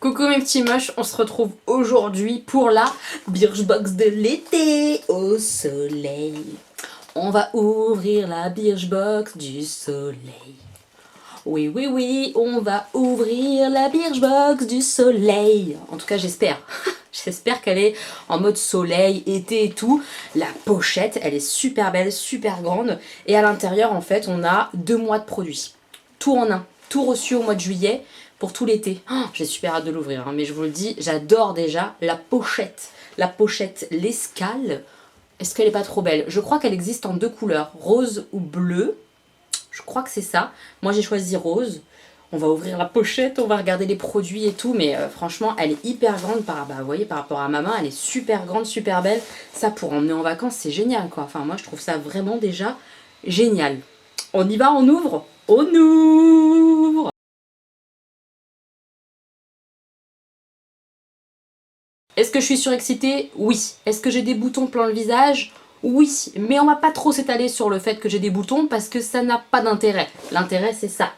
Coucou mes petits moches, on se retrouve aujourd'hui pour la Birchbox de l'été au soleil. On va ouvrir la Birchbox du soleil. Oui, oui, oui, on va ouvrir la Birchbox du soleil. En tout cas, j'espère. J'espère qu'elle est en mode soleil, été et tout. La pochette, elle est super belle, super grande. Et à l'intérieur, en fait, on a 2 mois de produits. Tout en un. Tout reçu au mois de juillet pour tout l'été. Oh, j'ai super hâte de l'ouvrir, hein, mais je vous le dis, j'adore déjà la pochette. La pochette, l'escale. Est-ce qu'elle est pas trop belle? Je crois qu'elle existe en 2 couleurs, rose ou bleu. Je crois que c'est ça. Moi j'ai choisi rose. On va ouvrir la pochette, on va regarder les produits et tout, mais franchement elle est hyper grande vous voyez, par rapport à ma main, elle est super grande, super belle. Ça pour emmener en vacances c'est génial quoi. Enfin moi je trouve ça vraiment déjà génial. On y va, on ouvre? On ouvre! Est-ce que je suis surexcitée? Oui. Est-ce que j'ai des boutons plein le visage? Oui. Mais on va pas trop s'étaler sur le fait que j'ai des boutons parce que ça n'a pas d'intérêt. L'intérêt c'est ça.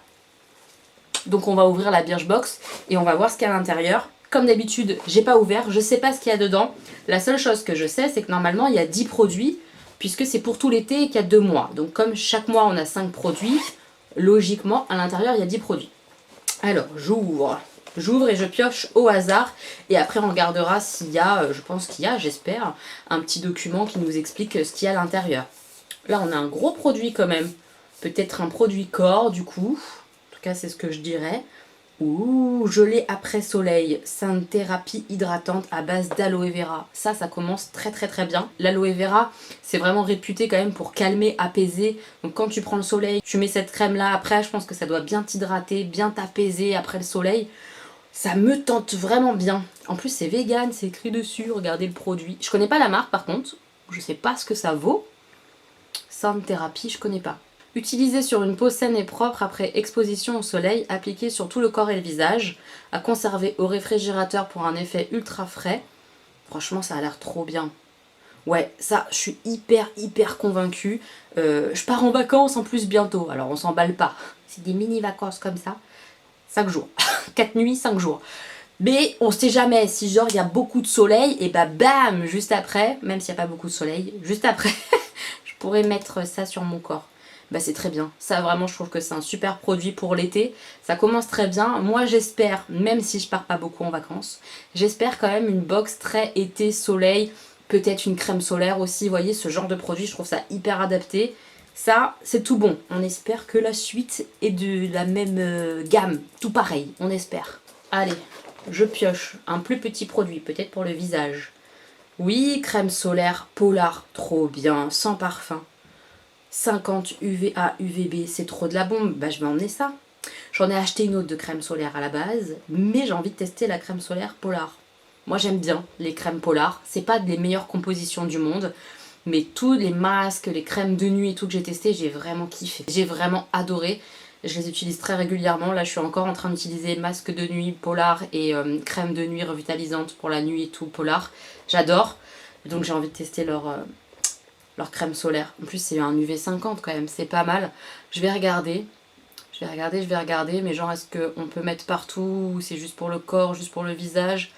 Donc on va ouvrir la Birchbox et on va voir ce qu'il y a à l'intérieur. Comme d'habitude, j'ai pas ouvert, je sais pas ce qu'il y a dedans. La seule chose que je sais, c'est que normalement il y a 10 produits, puisque c'est pour tout l'été et qu'il y a 2 mois. Donc comme chaque mois on a 5 produits, logiquement à l'intérieur il y a 10 produits. Alors j'ouvre. J'ouvre et je pioche au hasard et après on regardera s'il y a, je pense qu'il y a, j'espère, un petit document qui nous explique ce qu'il y a à l'intérieur. Là on a un gros produit quand même, peut-être un produit corps du coup. En tout cas, c'est ce que je dirais. Ouh, gelée après soleil, sainte thérapie hydratante à base d'aloe vera. Ça commence très très très bien. L'aloe vera, c'est vraiment réputé quand même pour calmer, apaiser. Donc quand tu prends le soleil, tu mets cette crème là après, je pense que ça doit bien t'hydrater, bien t'apaiser après le soleil. Ça me tente vraiment bien. En plus, c'est vegan, c'est écrit dessus, regardez le produit. Je connais pas la marque par contre, je sais pas ce que ça vaut. Sainte thérapie, je connais pas. Utilisé sur une peau saine et propre après exposition au soleil, appliqué sur tout le corps et le visage, à conserver au réfrigérateur pour un effet ultra frais. Franchement, ça a l'air trop bien. Ouais, ça, je suis hyper convaincue. Je pars en vacances en plus bientôt, alors on s'emballe pas. C'est des mini vacances comme ça. 5 jours. 4 nuits, 5 jours. Mais on sait jamais, si genre il y a beaucoup de soleil, et bah bam, juste après, même s'il n'y a pas beaucoup de soleil, juste après, je pourrais mettre ça sur mon corps. Bah c'est très bien. Ça vraiment je trouve que c'est un super produit pour l'été. Ça commence très bien. Moi j'espère, même si je pars pas beaucoup en vacances, j'espère quand même une box très été soleil, peut-être une crème solaire aussi. Vous voyez ce genre de produit, je trouve ça hyper adapté. Ça c'est tout bon. On espère que la suite est de la même gamme. Tout pareil, on espère. Allez, je pioche un plus petit produit, peut-être pour le visage. Oui, crème solaire Polar, trop bien, sans parfum. 50 UVA, UVB, c'est trop de la bombe, bah je vais emmener ça. J'en ai acheté une autre de crème solaire à la base, mais j'ai envie de tester la crème solaire Polar. Moi j'aime bien les crèmes Polar, c'est pas des meilleures compositions du monde, mais tous les masques, les crèmes de nuit et tout que j'ai testé, j'ai vraiment kiffé. J'ai vraiment adoré, je les utilise très régulièrement. Là je suis encore en train d'utiliser masque de nuit Polar et crème de nuit revitalisante pour la nuit et tout Polar. J'adore, donc j'ai envie de tester leur crème solaire. En plus c'est un UV50 quand même, c'est pas mal. Je vais regarder, mais genre est-ce qu'on peut mettre partout ou c'est juste pour le corps, juste pour le visage?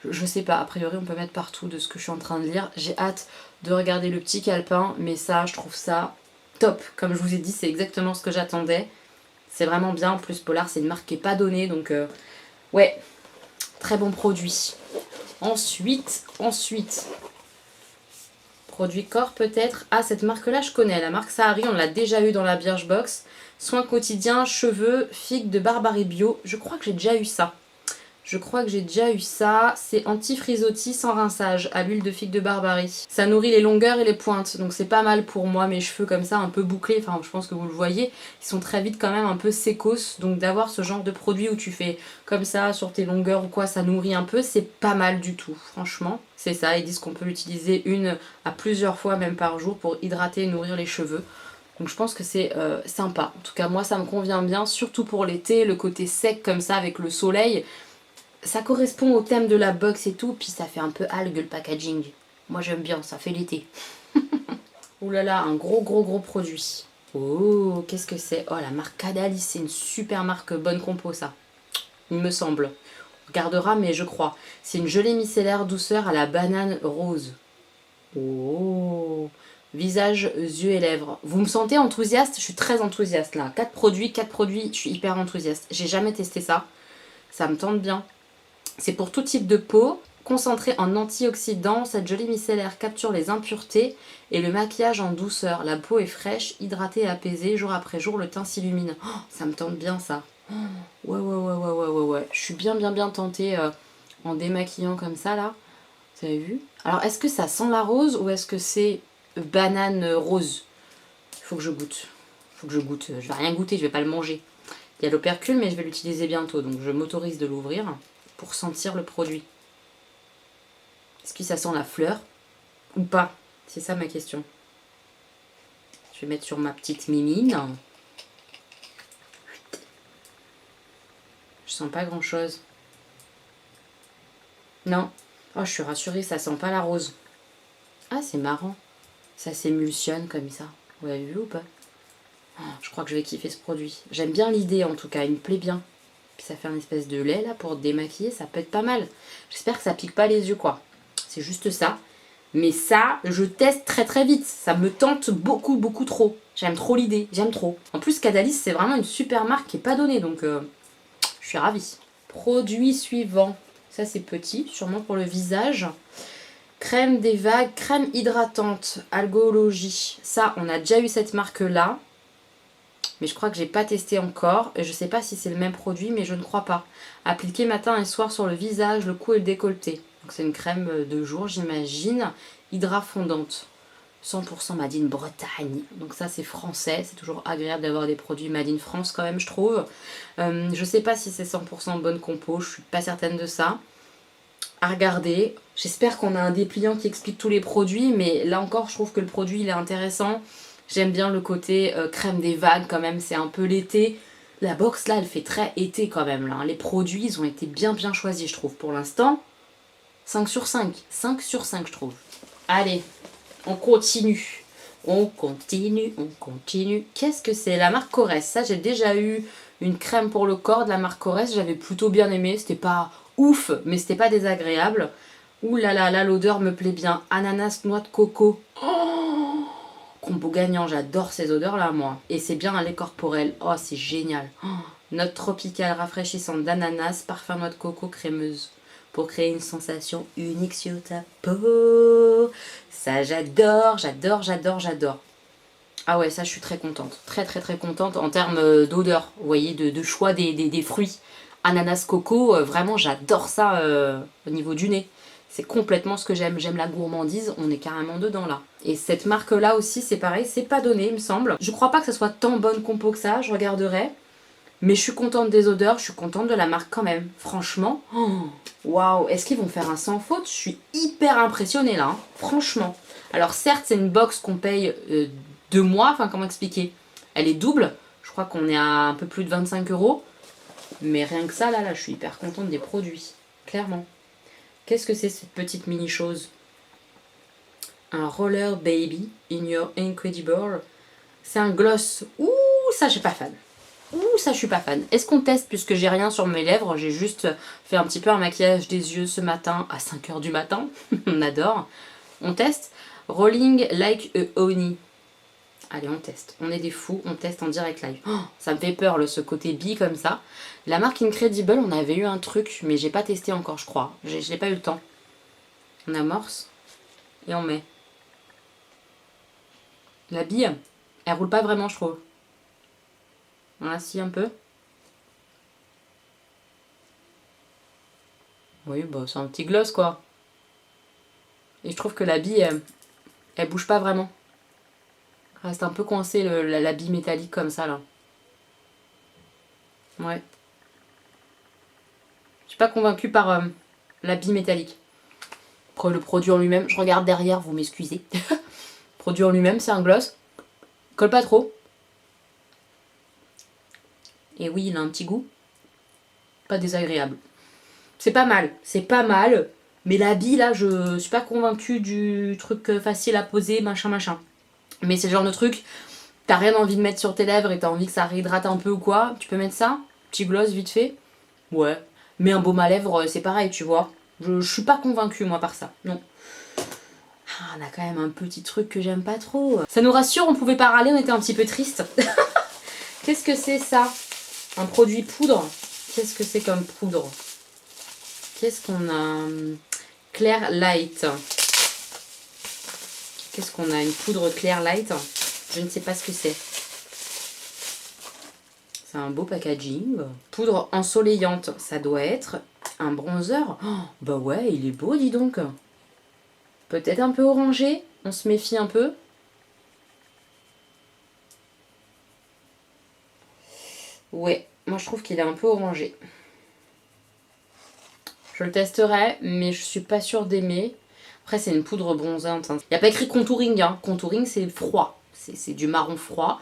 Je sais pas, a priori on peut mettre partout de ce que je suis en train de lire. J'ai hâte de regarder le petit calepin, mais ça je trouve ça top. Comme je vous ai dit, c'est exactement ce que j'attendais. C'est vraiment bien, en plus Polar c'est une marque qui est pas donnée, donc ouais, très bon produit. Ensuite, produit corps peut-être. Ah, cette marque-là, je connais. La marque Sahari, on l'a déjà eu dans la Birchbox. Soins quotidiens, cheveux, figue de Barbarie Bio. Je crois que j'ai déjà eu ça. C'est anti-frisottis sans rinçage à l'huile de figue de Barbarie. Ça nourrit les longueurs et les pointes. Donc c'est pas mal pour moi, mes cheveux comme ça, un peu bouclés. Enfin, je pense que vous le voyez. Ils sont très vite quand même un peu sécos. Donc d'avoir ce genre de produit où tu fais comme ça sur tes longueurs ou quoi, ça nourrit un peu, c'est pas mal du tout. Franchement, c'est ça. Ils disent qu'on peut l'utiliser une à plusieurs fois même par jour pour hydrater et nourrir les cheveux. Donc je pense que c'est sympa. En tout cas, moi ça me convient bien, surtout pour l'été, le côté sec comme ça avec le soleil. Ça correspond au thème de la box et tout, puis ça fait un peu algue le packaging. Moi j'aime bien, ça fait l'été. Ouh là là, un gros produit. Oh, qu'est-ce que c'est? Oh, la marque Cadalis, c'est une super marque bonne compo ça, il me semble. Gardera, mais je crois. C'est une gelée micellaire douceur à la banane rose. Oh. Visage, yeux et lèvres. Vous me sentez enthousiaste? Je suis très enthousiaste là. 4 produits, je suis hyper enthousiaste. J'ai jamais testé ça. Ça me tente bien. C'est pour tout type de peau. Concentré en antioxydants, cette gelée micellaire capture les impuretés et le maquillage en douceur. La peau est fraîche, hydratée et apaisée. Jour après jour, le teint s'illumine. Oh, ça me tente bien ça. Ouais. Je suis bien tentée en démaquillant comme ça là. Vous avez vu? Alors est-ce que ça sent la rose ou est-ce que c'est banane rose? Faut que je goûte. Je vais rien goûter, je vais pas le manger. Il y a l'opercule mais je vais l'utiliser bientôt. Donc je m'autorise de l'ouvrir pour sentir le produit. Est-ce que ça sent la fleur ou pas? C'est ça ma question. Je vais mettre sur ma petite mimine. Je sens pas grand chose. Non. Oh, je suis rassurée, ça sent pas la rose. Ah, c'est marrant. Ça s'émulsionne comme ça. Vous l'avez vu ou pas? Oh, je crois que je vais kiffer ce produit. J'aime bien l'idée en tout cas, il me plaît bien. Puis ça fait un espèce de lait là pour démaquiller, ça peut être pas mal. J'espère que ça pique pas les yeux quoi. C'est juste ça. Mais ça, je teste très vite. Ça me tente beaucoup trop. J'aime trop l'idée, j'aime trop. En plus, Cadalis, c'est vraiment une super marque qui est pas donnée, donc je suis ravie. Produit suivant. Ça, c'est petit, sûrement pour le visage. Crème des vagues, crème hydratante, algologie. Ça, on a déjà eu cette marque-là. Mais je crois que j'ai pas testé encore. Je sais pas si c'est le même produit, mais je ne crois pas. Appliqué matin et soir sur le visage, le cou et le décolleté. Donc c'est une crème de jour, j'imagine. Hydra fondante. 100% Made in Bretagne. Donc ça c'est français. C'est toujours agréable d'avoir des produits Made in France quand même, je trouve. Je sais pas si c'est 100% bonne compo. Je suis pas certaine de ça. À regarder. J'espère qu'on a un dépliant qui explique tous les produits. Mais là encore, je trouve que le produit il est intéressant. J'aime bien le côté crème des vagues quand même, c'est un peu l'été. La box là, elle fait très été quand même. Là. Les produits, ils ont été bien choisis, je trouve. Pour l'instant, 5 sur 5. 5 sur 5, je trouve. Allez, on continue. On continue. Qu'est-ce que c'est? La marque Corès. Ça, j'ai déjà eu une crème pour le corps de la marque Corès. J'avais plutôt bien aimé. C'était pas ouf, mais c'était pas désagréable. Ouh là, l'odeur me plaît bien. Ananas, noix de coco. Oh, combo gagnant, j'adore ces odeurs-là, moi. Et c'est bien un lait corporel. Oh, c'est génial. Oh, note tropicale rafraîchissante d'ananas, parfum noix de coco crémeuse. Pour créer une sensation unique sur ta peau. Ça, j'adore. Ah ouais, ça, je suis très contente. Très contente en termes d'odeur. Vous voyez, de choix des fruits. Ananas, coco, vraiment, j'adore ça au niveau du nez. C'est complètement ce que j'aime. J'aime la gourmandise, on est carrément dedans là. Et cette marque-là aussi, c'est pareil, c'est pas donné, il me semble. Je crois pas que ça soit tant bonne compo que ça, je regarderai. Mais je suis contente des odeurs, je suis contente de la marque quand même. Franchement, waouh, est-ce qu'ils vont faire un sans faute? Je suis hyper impressionnée là, hein. Franchement. Alors certes, c'est une box qu'on paye 2 mois, enfin comment expliquer? Elle est double, je crois qu'on est à un peu plus de 25 €. Mais rien que ça, là, je suis hyper contente des produits, clairement. Qu'est-ce que c'est cette petite mini-chose? Un Roller Baby in Your Incredible. C'est un gloss. Ouh, ça, je suis pas fan. Est-ce qu'on teste puisque j'ai rien sur mes lèvres? J'ai juste fait un petit peu un maquillage des yeux ce matin à 5 h du matin. On adore. On teste. Rolling Like a Honey. Allez, on teste. On est des fous, on teste en direct live. Oh, ça me fait peur, ce côté bi comme ça. La marque Incredible, on avait eu un truc, mais j'ai pas testé encore, je crois. Je n'ai pas eu le temps. On amorce et on met. La bille, elle roule pas vraiment, je trouve. On la scie un peu. Oui, bah c'est un petit gloss, quoi. Et je trouve que la bille, elle bouge pas vraiment. Reste un peu coincé la bille métallique comme ça là. Ouais. Je suis pas convaincue par la bille métallique. Après le produit en lui-même, je regarde derrière, vous m'excusez. Le produit en lui-même, c'est un gloss. Colle pas trop. Et oui, il a un petit goût. Pas désagréable. C'est pas mal. Mais la bille là, je suis pas convaincue du truc facile à poser, machin. Mais c'est le genre de truc, t'as rien envie de mettre sur tes lèvres et t'as envie que ça réhydrate un peu ou quoi, tu peux mettre ça, petit gloss vite fait. Ouais, Mais un baume à lèvres, c'est pareil, tu vois. Je suis pas convaincue, moi, par ça. Non. Ah, on a quand même un petit truc que j'aime pas trop. Ça nous rassure, on pouvait pas râler, on était un petit peu triste. Qu'est-ce que c'est ça? Un produit poudre? Qu'est-ce que c'est comme poudre? Qu'est-ce qu'on a? Clear Light. Qu'est-ce qu'on a? Une poudre Clear Light? Je ne sais pas ce que c'est. C'est un beau packaging. Poudre ensoleillante, ça doit être un bronzer. Oh, bah ouais, il est beau, dis donc. Peut-être un peu orangé, on se méfie un peu. Ouais, moi je trouve qu'il est un peu orangé. Je le testerai, mais je suis pas sûre d'aimer. Après, c'est une poudre bronzante. Il n'y a pas écrit contouring. Hein. Contouring, c'est froid. C'est du marron froid.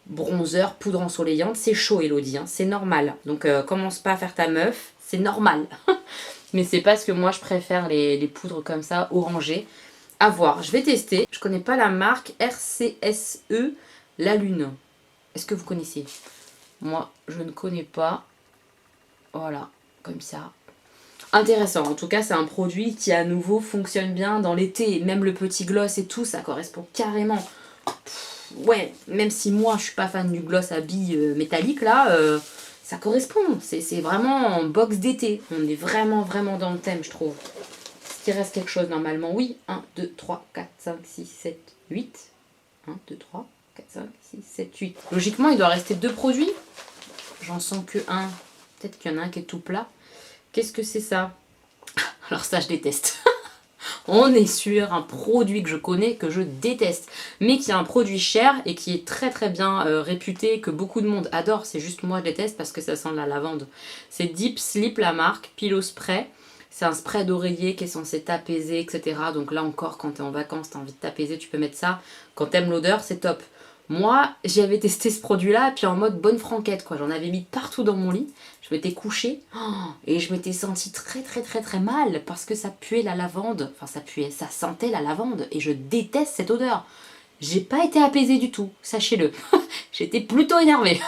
Bronzer, poudre ensoleillante, c'est chaud, Elodie. Hein. C'est normal. Donc, commence pas à faire ta meuf. C'est normal. Mais c'est parce que moi, je préfère les poudres comme ça, orangées. À voir. Je vais tester. Je connais pas la marque RCSE La Lune. Est-ce que vous connaissez? Moi, je ne connais pas. Voilà, comme ça. Intéressant, en tout cas c'est un produit qui à nouveau fonctionne bien dans l'été, même le petit gloss et tout, ça correspond carrément. Ouais, même si moi je suis pas fan du gloss à billes métalliques là, ça correspond, c'est vraiment en box d'été, on est vraiment dans le thème je trouve. Est-ce qu'il reste quelque chose normalement? Oui, 1, 2, 3, 4, 5, 6, 7, 8. 1, 2, 3, 4, 5, 6, 7, 8. Logiquement il doit rester 2 produits, j'en sens que un, peut-être qu'il y en a un qui est tout plat. Qu'est-ce que c'est ça? Alors ça, je déteste. On est sur un produit que je connais, que je déteste, mais qui est un produit cher et qui est très bien réputé, que beaucoup de monde adore. C'est juste moi, je déteste parce que ça sent la lavande. C'est Deep Sleep, la marque, Pillow Spray. C'est un spray d'oreiller qui est censé t'apaiser, etc. Donc là encore, quand t'es en vacances, t'as envie de t'apaiser, tu peux mettre ça. Quand t'aimes l'odeur, c'est top. Moi, j'avais testé ce produit-là, puis en mode bonne franquette, quoi. J'en avais mis partout dans mon lit. Je m'étais couchée et je m'étais sentie très mal parce que ça puait la lavande. Enfin, ça puait, ça sentait la lavande et je déteste cette odeur. J'ai pas été apaisée du tout, sachez-le. J'étais plutôt énervée.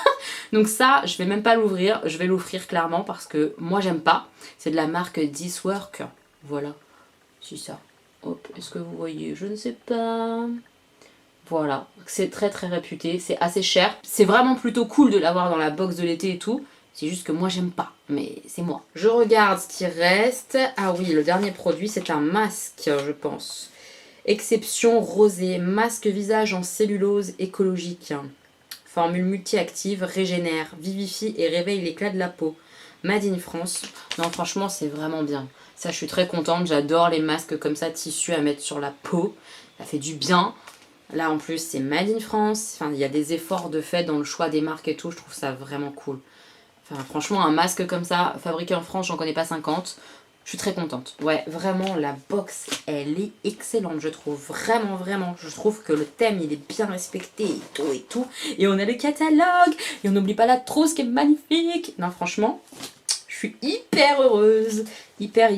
Donc ça, je vais même pas l'ouvrir. Je vais l'offrir clairement parce que moi, j'aime pas. C'est de la marque This Work. Voilà, c'est ça. Hop, est-ce que vous voyez? Je ne sais pas. Voilà, c'est très réputé, c'est assez cher. C'est vraiment plutôt cool de l'avoir dans la box de l'été et tout. C'est juste que moi j'aime pas, mais c'est moi. Je regarde ce qui reste. Ah oui, le dernier produit c'est un masque, je pense. Exception rosé, masque visage en cellulose écologique. Formule multi-active, régénère, vivifie et réveille l'éclat de la peau. Made in France. Non, franchement, c'est vraiment bien. Ça, je suis très contente. J'adore les masques comme ça, tissu à mettre sur la peau. Ça fait du bien. Là, en plus, c'est Made in France. Enfin, il y a des efforts de fait dans le choix des marques et tout. Je trouve ça vraiment cool. Enfin, franchement, un masque comme ça, fabriqué en France, j'en connais pas 50. Je suis très contente. Ouais, vraiment, la box, elle est excellente, je trouve. Vraiment. Je trouve que le thème, il est bien respecté et tout et tout. Et on a le catalogue. Et on n'oublie pas la trousse qui est magnifique. Non, franchement, je suis hyper heureuse. Hyper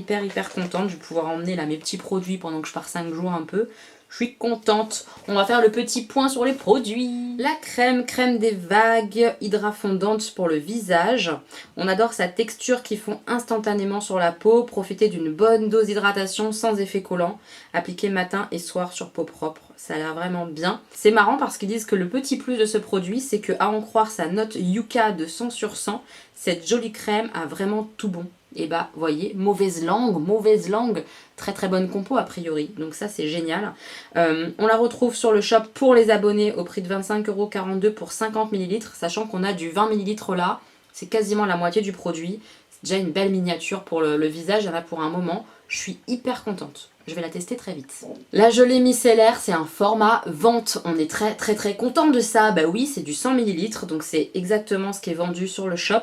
contente. Je vais pouvoir emmener là mes petits produits pendant que je pars 5 jours un peu. Je suis contente. On va faire le petit point sur les produits. La crème des vagues, hydra fondante pour le visage. On adore sa texture qui fond instantanément sur la peau. Profitez d'une bonne dose d'hydratation sans effet collant. Appliquez matin et soir sur peau propre. Ça a l'air vraiment bien. C'est marrant parce qu'ils disent que le petit plus de ce produit, c'est que à en croire sa note Yucca de 100 sur 100, cette jolie crème a vraiment tout bon. Et bah, voyez, mauvaise langue, très bonne compo a priori, donc ça c'est génial. On la retrouve sur le shop pour les abonnés au prix de 25,42€ pour 50 ml, sachant qu'on a du 20 ml là, c'est quasiment la moitié du produit. C'est déjà une belle miniature pour le visage, il y en a pour un moment, je suis hyper contente. Je vais la tester très vite. La gelée micellaire, c'est un format vente. On est très content de ça. Bah oui, c'est du 100 ml, donc c'est exactement ce qui est vendu sur le shop.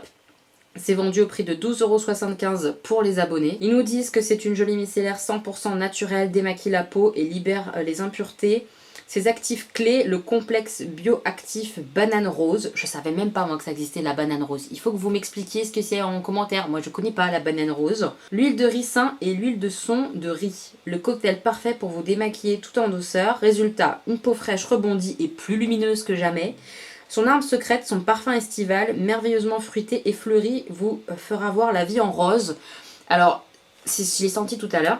C'est vendu au prix de 12,75€ pour les abonnés. Ils nous disent que c'est une gelée micellaire 100% naturelle, démaquille la peau et libère les impuretés. Ses actifs clés, le complexe bioactif banane rose. Je savais même pas moi que ça existait la banane rose. Il faut que vous m'expliquiez ce que c'est en commentaire. Moi je connais pas la banane rose. L'huile de ricin et l'huile de son de riz. Le cocktail parfait pour vous démaquiller tout en douceur. Résultat, une peau fraîche rebondie et plus lumineuse que jamais. Son arme secrète, son parfum estival, merveilleusement fruité et fleuri, vous fera voir la vie en rose. Alors, je l'ai senti tout à l'heure.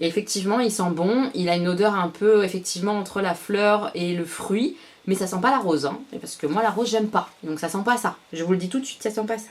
Et effectivement, il sent bon. Il a une odeur un peu, effectivement, entre la fleur et le fruit. Mais ça sent pas la rose, hein. Parce que moi, la rose, j'aime pas. Donc ça sent pas ça. Je vous le dis tout de suite, ça sent pas ça.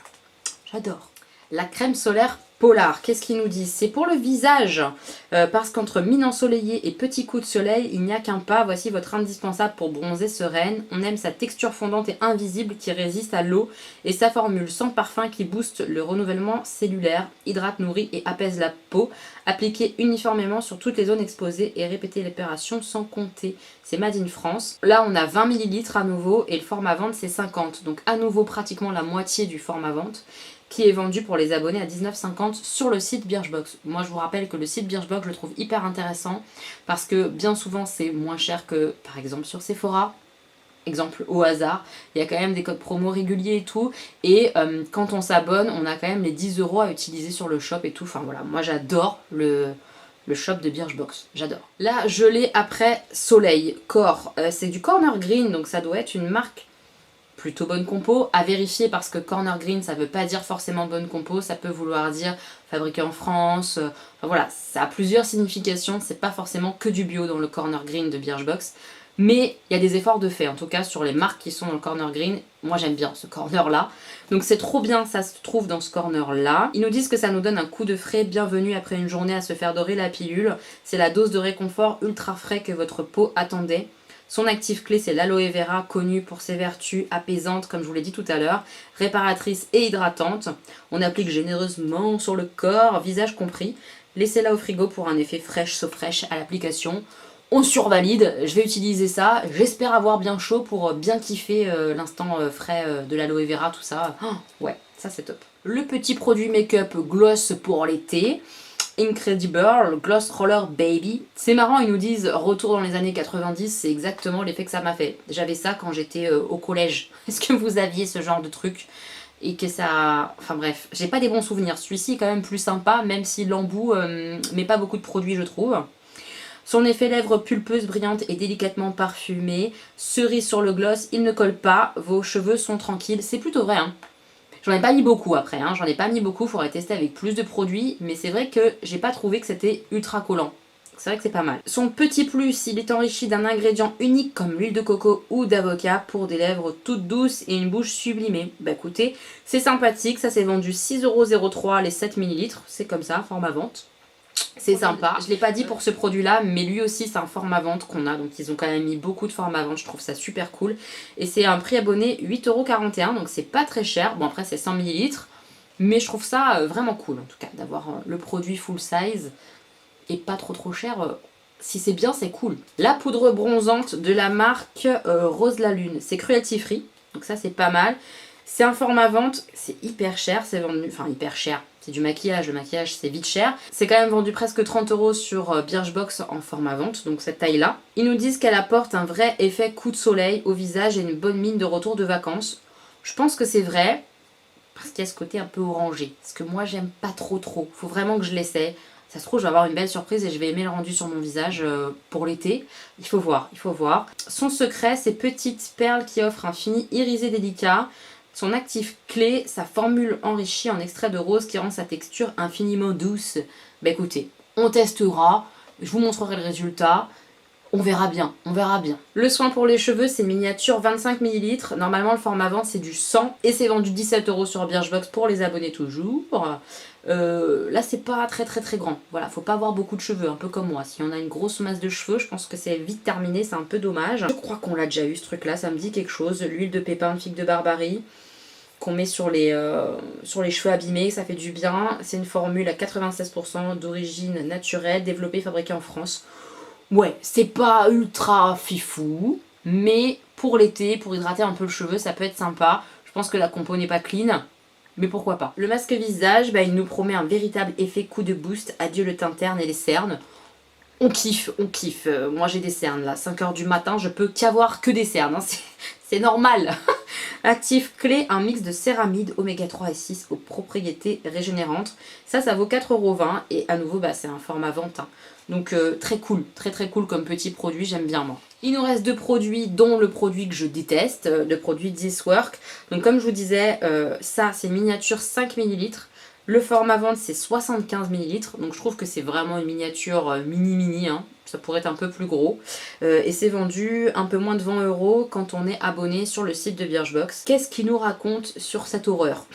J'adore. La crème solaire Polar, qu'est-ce qu'ils nous disent? C'est pour le visage, parce qu'entre mine ensoleillée et petits coups de soleil, il n'y a qu'un pas. Voici votre indispensable pour bronzer sereine. On aime sa texture fondante et invisible qui résiste à l'eau et sa formule sans parfum qui booste le renouvellement cellulaire, hydrate, nourrit et apaise la peau. Appliquée uniformément sur toutes les zones exposées et répétez l'opération sans compter. C'est Made in France. Là, on a 20 ml à nouveau et le format vente, c'est 50. Donc à nouveau, pratiquement la moitié du format vente, qui est vendu pour les abonnés à 19,50 sur le site Birchbox. Moi, je vous rappelle que le site Birchbox, je le trouve hyper intéressant parce que bien souvent, c'est moins cher que, par exemple, sur Sephora. Exemple au hasard, il y a quand même des codes promo réguliers et tout. Et quand on s'abonne, on a quand même les 10 € à utiliser sur le shop et tout. Enfin voilà, moi j'adore le shop de Birchbox, j'adore. Là, je l'ai après Soleil Core. C'est du Corner Green, donc ça doit être une marque plutôt bonne compo, à vérifier parce que Corner Green ça veut pas dire forcément bonne compo, ça peut vouloir dire fabriqué en France, enfin voilà, ça a plusieurs significations, c'est pas forcément que du bio dans le Corner Green de Birchbox, mais il y a des efforts de fait, en tout cas sur les marques qui sont dans le Corner Green, moi j'aime bien ce corner là, donc c'est trop bien, ça se trouve dans ce corner là. Ils nous disent que ça nous donne un coup de frais bienvenu après une journée à se faire dorer la pilule, c'est la dose de réconfort ultra frais que votre peau attendait. Son actif clé, c'est l'aloe vera, connu pour ses vertus apaisantes, comme je vous l'ai dit tout à l'heure, réparatrice et hydratante. On applique généreusement sur le corps, visage compris. Laissez-la au frigo pour un effet fraîche, so fraîche à l'application. On survalide, je vais utiliser ça. J'espère avoir bien chaud pour bien kiffer l'instant frais de l'aloe vera, tout ça. Oh, ouais, ça c'est top. Le petit produit make-up gloss pour l'été. Incredible Gloss Roller Baby. C'est marrant, ils nous disent retour dans les années 90, c'est exactement l'effet que ça m'a fait. J'avais ça quand j'étais au collège. Est-ce que vous aviez ce genre de truc? Et que ça... Enfin bref, j'ai pas des bons souvenirs. Celui-ci est quand même plus sympa, même si l'embout met pas beaucoup de produits, je trouve. Son effet lèvres pulpeuse, brillante et délicatement parfumée. Cerise sur le gloss, il ne colle pas. Vos cheveux sont tranquilles. C'est plutôt vrai, hein. J'en ai pas mis beaucoup après, hein. J'en ai pas mis beaucoup, faudrait tester avec plus de produits, mais c'est vrai que j'ai pas trouvé que c'était ultra collant. C'est vrai que c'est pas mal. Son petit plus, il est enrichi d'un ingrédient unique comme l'huile de coco ou d'avocat pour des lèvres toutes douces et une bouche sublimée. Bah écoutez, c'est sympathique, ça s'est vendu 6,03 € les 7 ml, c'est comme ça, format vente. C'est sympa. Je l'ai pas dit pour ce produit là, mais lui aussi c'est un format vente qu'on a, donc ils ont quand même mis beaucoup de formats vente, je trouve ça super cool. Et c'est un prix abonné 8,41 €, donc c'est pas très cher. Bon après c'est 100 ml, mais je trouve ça vraiment cool en tout cas, d'avoir le produit full size et pas trop cher. Si c'est bien, c'est cool. La poudre bronzante de la marque Rose la Lune, c'est cruelty free, donc ça c'est pas mal. C'est un format vente, c'est hyper cher, c'est vendu, enfin hyper cher, c'est du maquillage, le maquillage c'est vite cher. C'est quand même vendu presque 30 € sur Birchbox en format vente, donc cette taille là. Ils nous disent qu'elle apporte un vrai effet coup de soleil au visage et une bonne mine de retour de vacances. Je pense que c'est vrai, parce qu'il y a ce côté un peu orangé, parce que moi j'aime pas trop. Faut vraiment que je l'essaie. Ça se trouve, je vais avoir une belle surprise et je vais aimer le rendu sur mon visage pour l'été. Il faut voir, il faut voir. Son secret, ces petites perles qui offrent un fini irisé délicat. Son actif clé, sa formule enrichie en extrait de rose qui rend sa texture infiniment douce. Bah écoutez, on testera, je vous montrerai le résultat. On verra bien, on verra bien. Le soin pour les cheveux, c'est une miniature 25 ml. Normalement, le format vente, c'est du 100 et c'est vendu 17 € sur Birchbox pour les abonnés toujours. Là, c'est pas très grand. Voilà, faut pas avoir beaucoup de cheveux, un peu comme moi. Si on a une grosse masse de cheveux, je pense que c'est vite terminé, c'est un peu dommage. Je crois qu'on l'a déjà eu, ce truc-là, ça me dit quelque chose. L'huile de pépin de figue de Barbarie qu'on met sur les cheveux abîmés, ça fait du bien. C'est une formule à 96% d'origine naturelle, développée, fabriquée en France. Ouais, c'est pas ultra fifou, mais pour l'été, pour hydrater un peu le cheveu, ça peut être sympa. Je pense que la compo n'est pas clean, mais pourquoi pas. Le masque visage, bah, il nous promet un véritable effet coup de boost. Adieu le teint terne et les cernes. On kiffe, on kiffe. Moi j'ai des cernes là, 5 h du matin, je peux qu'avoir que des cernes, hein. C'est normal. Actif clé, un mix de céramide, oméga 3 et 6 aux propriétés régénérantes. Ça vaut 4,20 € et à nouveau c'est un format vente. Hein. Donc très cool, très cool comme petit produit, j'aime bien moi. Il nous reste 2 produits, dont le produit que je déteste, le produit This Work. Donc comme je vous disais, ça c'est miniature 5 ml. Le format vente c'est 75 ml, donc je trouve que c'est vraiment une miniature mini, hein. Ça pourrait être un peu plus gros. Et c'est vendu un peu moins de 20 € quand on est abonné sur le site de Birchbox. Qu'est-ce qu'il nous raconte sur cette horreur ?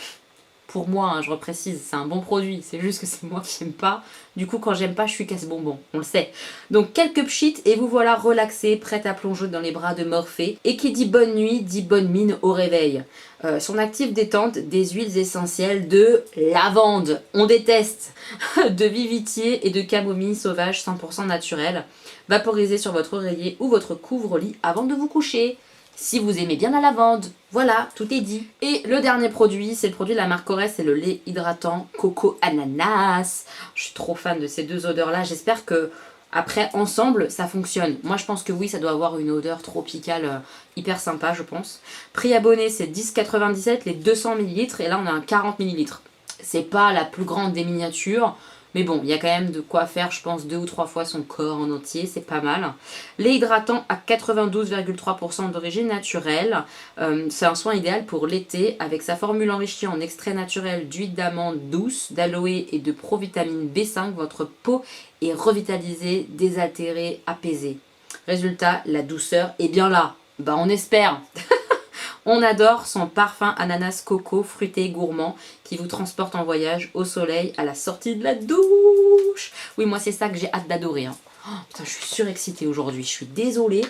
Pour moi, hein, je reprécise, c'est un bon produit, c'est juste que c'est moi qui n'aime pas. Du coup, quand j'aime pas, je suis casse-bonbon, on le sait. Donc quelques pchits et vous voilà relaxé, prête à plonger dans les bras de Morphée. Et qui dit bonne nuit, dit bonne mine au réveil. Son actif détente, des huiles essentielles de lavande, on déteste, de vivitier et de camomille sauvage 100% naturel, vaporisé sur votre oreiller ou votre couvre-lit avant de vous coucher. Si vous aimez bien la lavande, voilà, tout est dit. Et le dernier produit, c'est le produit de la marque Ores, c'est le lait hydratant coco ananas. Je suis trop fan de ces deux odeurs-là. J'espère que après, ensemble, ça fonctionne. Moi, je pense que oui, ça doit avoir une odeur tropicale hyper sympa, je pense. Prix abonné, c'est 10,97 les 200 ml. Et là, on a un 40 ml. C'est pas la plus grande des miniatures. Mais bon, il y a quand même de quoi faire, je pense, 2 ou 3 fois son corps en entier, c'est pas mal. Lait hydratant à 92,3% d'origine naturelle. C'est un soin idéal pour l'été, avec sa formule enrichie en extrait naturel d'huile d'amande douce, d'aloe et de provitamine B5. Votre peau est revitalisée, désaltérée, apaisée. Résultat, la douceur est bien là. Bah on espère. On adore son parfum ananas coco fruité gourmand qui vous transporte en voyage au soleil à la sortie de la douche. Oui, moi c'est ça que j'ai hâte d'adorer. Hein. Oh, putain, je suis surexcitée aujourd'hui, je suis désolée.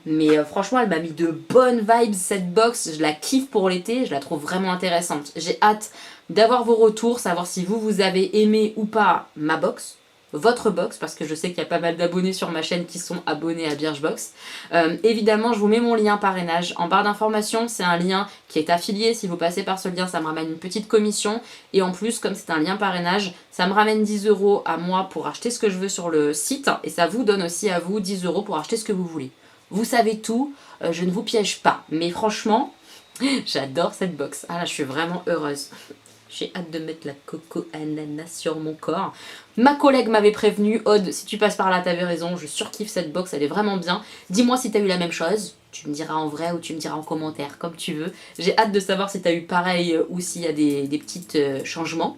Mais franchement, elle m'a mis de bonnes vibes cette box. Je la kiffe pour l'été, je la trouve vraiment intéressante. J'ai hâte d'avoir vos retours, savoir si vous avez aimé ou pas ma box. Votre box, parce que je sais qu'il y a pas mal d'abonnés sur ma chaîne qui sont abonnés à Birchbox. Évidemment, je vous mets mon lien parrainage en barre d'informations. C'est un lien qui est affilié. Si vous passez par ce lien, ça me ramène une petite commission. Et en plus, comme c'est un lien parrainage, ça me ramène 10 € à moi pour acheter ce que je veux sur le site. Et ça vous donne aussi à vous 10 € pour acheter ce que vous voulez. Vous savez tout, je ne vous piège pas. Mais franchement, j'adore cette box. Ah là, je suis vraiment heureuse. J'ai hâte de mettre la coco ananas sur mon corps. Ma collègue m'avait prévenu, Aude, si tu passes par là, t'avais raison, je surkiffe cette box, elle est vraiment bien. Dis-moi si t'as eu la même chose. Tu me diras en vrai ou tu me diras en commentaire, comme tu veux. J'ai hâte de savoir si t'as eu pareil ou s'il y a des petits changements.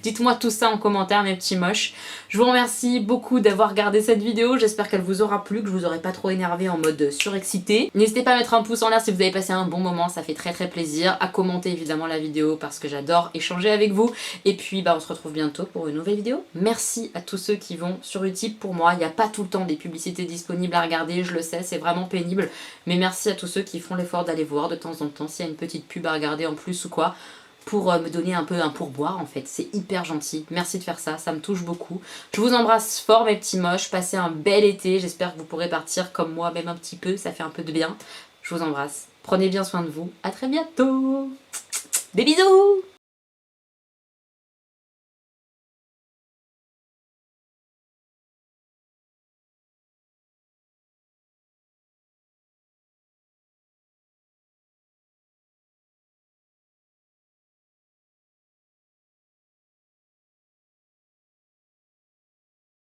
Dites-moi tout ça en commentaire, mes petits moches. Je vous remercie beaucoup d'avoir regardé cette vidéo. J'espère qu'elle vous aura plu, que je vous aurai pas trop énervé en mode surexcité. N'hésitez pas à mettre un pouce en l'air si vous avez passé un bon moment, ça fait très plaisir. À commenter évidemment la vidéo parce que j'adore échanger avec vous. Et puis on se retrouve bientôt pour une nouvelle vidéo. Merci à tous ceux qui vont sur Utip pour moi. Il n'y a pas tout le temps des publicités disponibles à regarder, je le sais, c'est vraiment pénible. Mais merci à tous ceux qui font l'effort d'aller voir de temps en temps s'il y a une petite pub à regarder en plus ou quoi. Pour me donner un peu un pourboire en fait, c'est hyper gentil, merci de faire ça, ça me touche beaucoup. Je vous embrasse fort mes petits moches, passez un bel été, j'espère que vous pourrez partir comme moi, même un petit peu, ça fait un peu de bien. Je vous embrasse, prenez bien soin de vous, à très bientôt. Des bisous.